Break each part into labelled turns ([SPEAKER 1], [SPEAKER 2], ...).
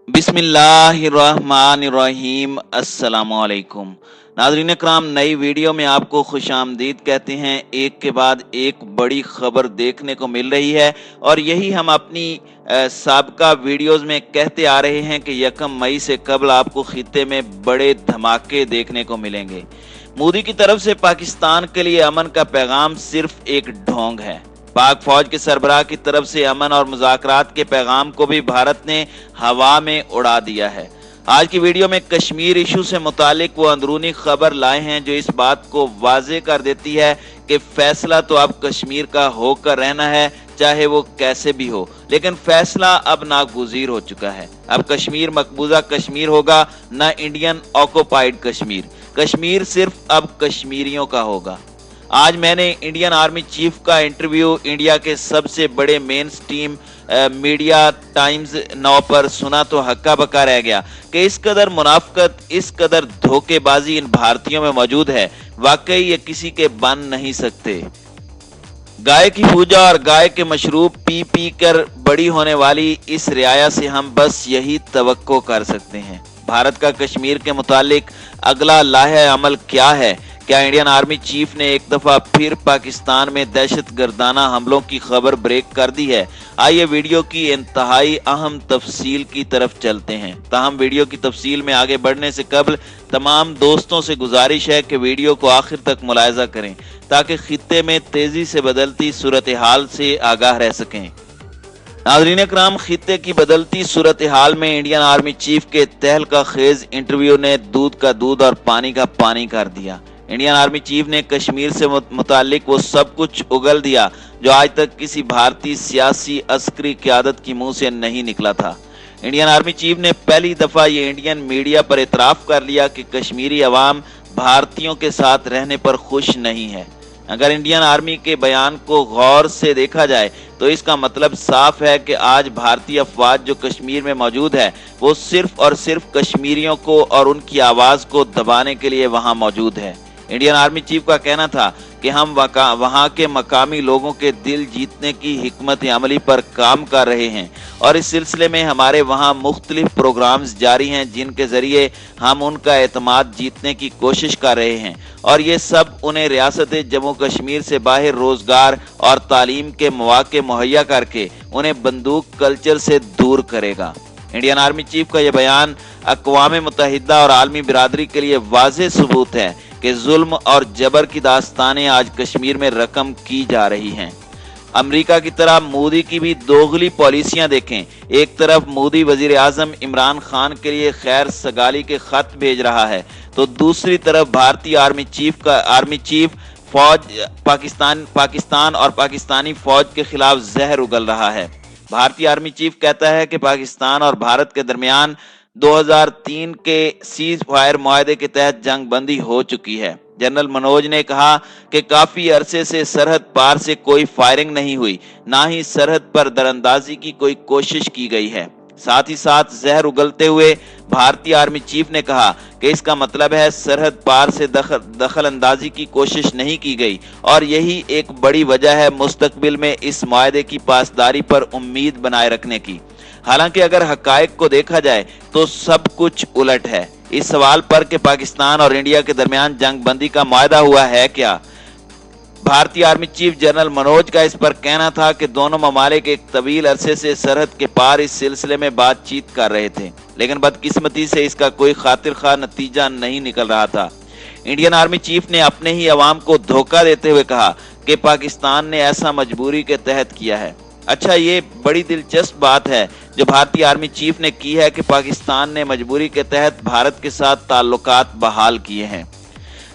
[SPEAKER 1] बिस्मिल्लाहिर्रहमानिर्रहीम अस्सलामुअलैकुम। नाज़रीन कराम, नई वीडियो में आपको खुशामदीद कहते हैं। एक के बाद एक बड़ी खबर देखने को मिल रही है और यही हम अपनी साबका वीडियोस में कहते आ रहे हैं कि 1 मई से कबल आपको खित्ते में बड़े धमाके देखने को मिलेंगे। मोदी की तरफ से पाकिस्तान के लिए अमन का पैगाम सिर्फ एक ढोंग है। पाक फौज के सरबराह की तरफ से अमन और मुज़ाकरात के पैगाम को भी भारत ने हवा में उड़ा दिया है। आज की वीडियो में कश्मीर इशू से मुतालिक वो अंदरूनी खबर लाए हैं जो इस बात को वाजे कर देती है कि फैसला तो अब कश्मीर का होकर रहना है, चाहे वो कैसे भी हो। लेकिन फैसला अब नागुज़ीर हो चुका है। अब कश्मीर मकबूजा कश्मीर होगा, न इंडियन ऑक्युपाइड कश्मीर। कश्मीर सिर्फ अब कश्मीरियों का होगा। आज मैंने इंडियन आर्मी चीफ का इंटरव्यू इंडिया के सबसे बड़े मेन स्ट्रीम मीडिया टाइम्स 9 पर सुना तो हक्का बक्का रह गया कि इस कदर मुनाफकत, इस कदर धोखेबाजी इन भारतीयों में मौजूद है। वाकई ये किसी के बन नहीं सकते। गाय की पूजा और गाय के मशरूब पी पी कर बड़ी होने वाली इस रियाया से हम बस यही तवक्को कर सकते हैं। भारत का कश्मीर के मुतालिक अगला लाहे अमल क्या है? क्या इंडियन आर्मी चीफ ने एक दफा फिर पाकिस्तान में दहशतगर्दाना हमलों की खबर ब्रेक कर दी है? आइए वीडियो की इंतहाई अहम तफसील की तरफ चलते हैं। ताहम वीडियो की तफसील में आगे बढ़ने से कबल तमाम दोस्तों से गुजारिश है कि वीडियो को आखिर तक मुलायजा करें ताकि खित्ते में तेजी से बदलती सूरत हाल से आगाह रह सकें। नाज़रीन कराम, खित्ते की बदलती सूरत हाल में इंडियन आर्मी चीफ के तहलका खेज इंटरव्यू ने दूध का दूध और पानी का पानी कर दिया। इंडियन आर्मी चीफ ने कश्मीर से मुतालिक वो सब कुछ उगल दिया जो आज तक किसी भारतीय सियासी अस्करी क़यादत की मुंह से नहीं निकला था। इंडियन आर्मी चीफ ने पहली दफा ये इंडियन मीडिया पर इतराफ कर लिया कि कश्मीरी अवाम भारतीयों के साथ रहने पर खुश नहीं है। अगर इंडियन आर्मी के बयान को गौर से देखा जाए तो इसका मतलब साफ है कि आज भारतीय अफवाज जो कश्मीर में मौजूद है वो सिर्फ और सिर्फ कश्मीरियों को और उनकी आवाज को दबाने के लिए वहां मौजूद है। इंडियन आर्मी चीफ का कहना था कि हम वहां के मकामी लोगों के दिल जीतने की हिकमत अमली पर काम कर रहे हैं और इस सिलसिले में हमारे वहां मुख्तलिफ प्रोग्राम्स जारी हैं जिनके जरिए हम उनका एतमाद जीतने की कोशिश कर रहे हैं और ये सब उन्हें रियासत जम्मू कश्मीर से बाहर रोजगार और तालीम के मौके मुहैया करके उन्हें बंदूक कल्चर से दूर करेगा। इंडियन आर्मी चीफ का यह बयान अक़वाम मुत्तहिदा और आलमी बिरादरी के लिए वाज़ेह सबूत है कि जुल्म और जबर की दास्तानें आज कश्मीर में रकम की जा रही हैं। अमेरिका की तरह मोदी की भी दोगली पॉलिसियां देखें। एक तरफ मोदी वजीर आजम इमरान खान के लिए खैर सगाली के खत भेज रहा है तो दूसरी तरफ भारतीय आर्मी चीफ फौज पाकिस्तान और पाकिस्तानी फौज के खिलाफ जहर उगल रहा है। भारतीय आर्मी चीफ कहता है कि पाकिस्तान और भारत के दरमियान 2003 के सीज फायर मुआहदे के तहत जंग बंदी हो चुकी है। जनरल मनोज ने कहा कि काफी अरसे से सरहद पार से कोई फायरिंग नहीं हुई, ना ही सरहद पर दरअंदाजी की कोई कोशिश की गई है। साथ ही साथ जहर उगलते हुए भारतीय आर्मी चीफ ने कहा कि इसका मतलब है सरहद पार से दखल अंदाजी की कोशिश नहीं की गई और यही एक बड़ी वजह है मुस्तकबिल में इस मुआहदे की पासदारी पर उम्मीद बनाए रखने की। हालांकि अगर हकायक को देखा जाए तो सब कुछ उलट है। इस सवाल पर कि पाकिस्तान और इंडिया के दरमियान जंग बंदी का मुआहदा हुआ है क्या, भारतीय आर्मी चीफ जनरल मनोज का इस पर कहना था कि दोनों ममालिक एक तवील अरसे से सरहद के पार इस सिलसिले में बातचीत कर रहे थे, लेकिन बदकिस्मती से इसका कोई खातिर खा नतीजा नहीं निकल रहा था। इंडियन आर्मी चीफ ने अपने ही अवाम को धोखा देते हुए कहा कि पाकिस्तान ने ऐसा मजबूरी के तहत किया है। अच्छा, ये बड़ी दिलचस्प बात है जो भारतीय आर्मी चीफ ने की है कि पाकिस्तान ने मजबूरी के तहत भारत के साथ ताल्लुकात बहाल किए हैं।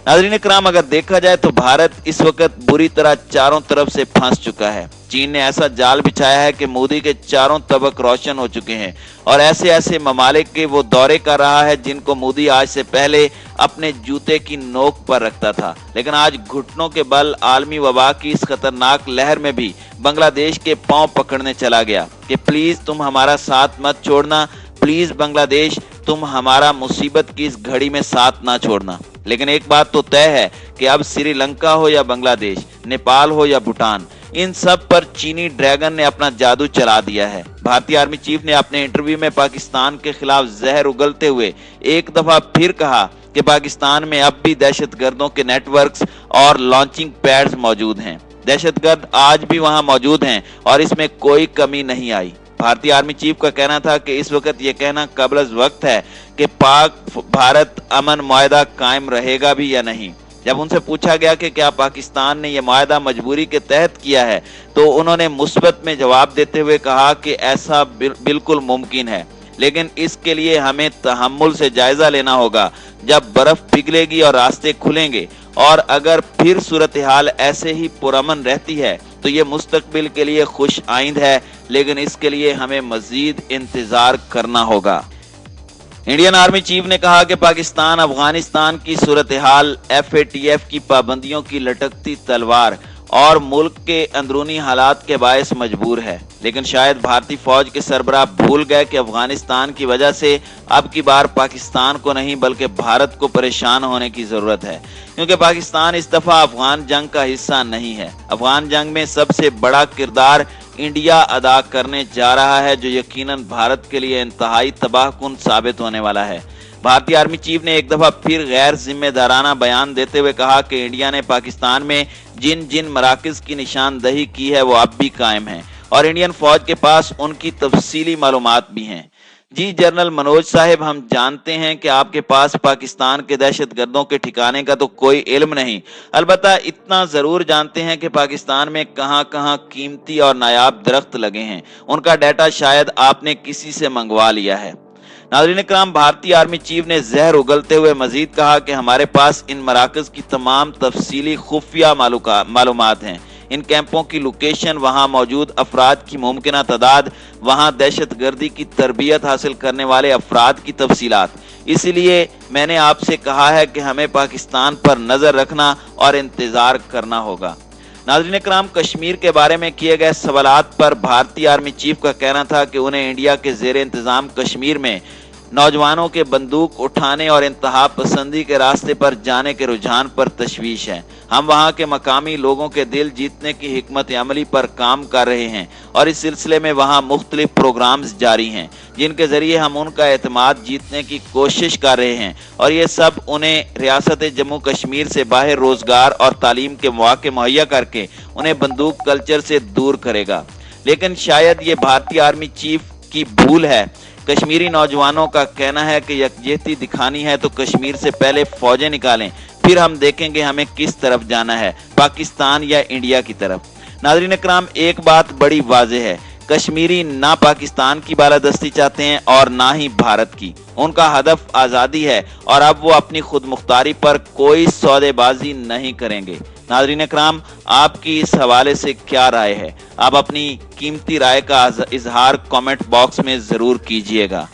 [SPEAKER 1] नाज़रीन कराम, अगर देखा जाए तो भारत इस वक्त बुरी तरह चारों तरफ से फंस चुका है। चीन ने ऐसा जाल बिछाया है कि मोदी के चारों तबक रोशन हो चुके हैं और ऐसे ऐसे ममालिक के वो दौरे कर रहा है जिनको मोदी आज से पहले अपने जूते की नोक पर रखता था, लेकिन आज घुटनों के बल आलमी वबा की इस खतरनाक लहर में भी बांग्लादेश के पांव पकड़ने चला गया कि प्लीज तुम हमारा साथ मत छोड़ना, प्लीज बांग्लादेश तुम हमारा मुसीबत की इस घड़ी में साथ ना छोड़ना। लेकिन एक बात तो तय है कि अब श्रीलंका हो या बांग्लादेश, नेपाल हो या भूटान, इन सब पर चीनी ड्रैगन ने अपना जादू चला दिया है। भारतीय आर्मी चीफ ने अपने इंटरव्यू में पाकिस्तान के खिलाफ जहर उगलते हुए एक दफा फिर कहा कि पाकिस्तान में अब भी दहशतगर्दों के नेटवर्क्स और लॉन्चिंग पैड्स मौजूद हैं। दहशतगर्द आज भी वहां मौजूद हैं और इसमें कोई कमी नहीं आई। भारतीय आर्मी चीफ का कहना था कि इस वक्त ये कहना कबल वक्त है कि पाक भारत अमन मुआहदा कायम रहेगा भी या नहीं। जब उनसे पूछा गया कि क्या पाकिस्तान ने यह मुआहदा मजबूरी के तहत किया है, तो उन्होंने मुस्बत में जवाब देते हुए कहा कि ऐसा बिल्कुल मुमकिन है, लेकिन इसके लिए हमें तहम्मुल से जायजा लेना होगा। जब बर्फ पिघलेगी और रास्ते खुलेंगे और अगर फिर सूरत हाल ऐसे ही पुरअमन रहती है तो ये मुस्तकबिल के लिए खुश आइंद है, लेकिन इसके लिए हमें मजीद इंतजार करना होगा। इंडियन आर्मी चीफ ने कहा कि पाकिस्तान अफगानिस्तान की सूरत हाल, FATF की पाबंदियों की लटकती तलवार और मुल्क के अंदरूनी हालात के बायस मजबूर है, लेकिन शायद भारतीय फौज के सरबराह भूल गए कि अफगानिस्तान की वजह से अब की बार पाकिस्तान को नहीं बल्कि भारत को परेशान होने की जरूरत है, क्योंकि पाकिस्तान इस दफा अफगान जंग का हिस्सा नहीं है। अफगान जंग में सबसे बड़ा किरदार इंडिया अदा करने जा रहा है, जो यकीनन भारत के लिए इंतहाई तबाहकुन साबित होने वाला है। भारतीय आर्मी चीफ ने एक दफा फिर गैर जिम्मेदाराना बयान देते हुए कहा कि इंडिया ने पाकिस्तान में जिन जिन मराकज की निशानदही की है वो अब भी कायम है और इंडियन फौज के पास उनकी तफसीली मालूमात भी हैं। जी जनरल मनोज साहब, हम जानते हैं कि आपके पास पाकिस्तान के दहशतगर्दों के ठिकाने का तो कोई इल्म नहीं, अलबत्ता इतना जरूर जानते हैं कि पाकिस्तान में कहां कहां कीमती और नायाब दरख्त लगे हैं। उनका डाटा शायद आपने किसी से मंगवा लिया है। नाज़रीन इकराम, भारतीय आर्मी चीफ ने जहर उगलते हुए मजीद कहा कि हमारे पास इन मराकज की तमाम तफसीली खुफिया मालूमात हैं। इन कैंपों की लोकेशन, वहां मौजूद अफराद की मुमकिना तादाद, वहां दहशतगर्दी की तरबियत हासिल करने वाले अफराद की तफसीलात। इसलिए मैंने आपसे कहा है कि हमें पाकिस्तान पर नजर रखना और इंतजार करना होगा। नाज़रीन इकराम, कश्मीर के बारे में किए गए सवालात पर भारतीय आर्मी चीफ का कहना था कि उन्हें इंडिया के जेर इंतजाम कश्मीर में नौजवानों के बंदूक उठाने और इंतहा पसंदी के रास्ते पर जाने के रुझान पर तशवीश है। हम वहाँ के मकामी लोगों के दिल जीतने की हिकमत अमली पर काम कर रहे हैं और इस सिलसिले में वहाँ मुख्तलिफ प्रोग्राम्स जारी हैं, जिनके जरिए हम उनका एतमाद जीतने की कोशिश कर रहे हैं और ये सब उन्हें रियासत जम्मू कश्मीर से बाहर रोजगार और तालीम के मौके मुहैया करके उन्हें बंदूक कल्चर से दूर करेगा। लेकिन शायद ये भारतीय आर्मी चीफ की भूल है। कश्मीरी नौजवानों का कहना है कि यकजहती दिखानी है तो कश्मीर से पहले फौजें निकालें, फिर हम देखेंगे हमें किस तरफ जाना है, पाकिस्तान या इंडिया की तरफ। नाज़रीन इकराम, एक बात बड़ी वाज़ेह है, कश्मीरी ना पाकिस्तान की बालादस्ती चाहते हैं और ना ही भारत की। उनका हदफ आज़ादी है और अब वो अपनी खुद मुख्तारी पर कोई सौदेबाजी नहीं करेंगे। नाज़रीन इकराम, आपकी इस हवाले से क्या राय है? आप अपनी कीमती राय का इजहार कमेंट बॉक्स में ज़रूर कीजिएगा।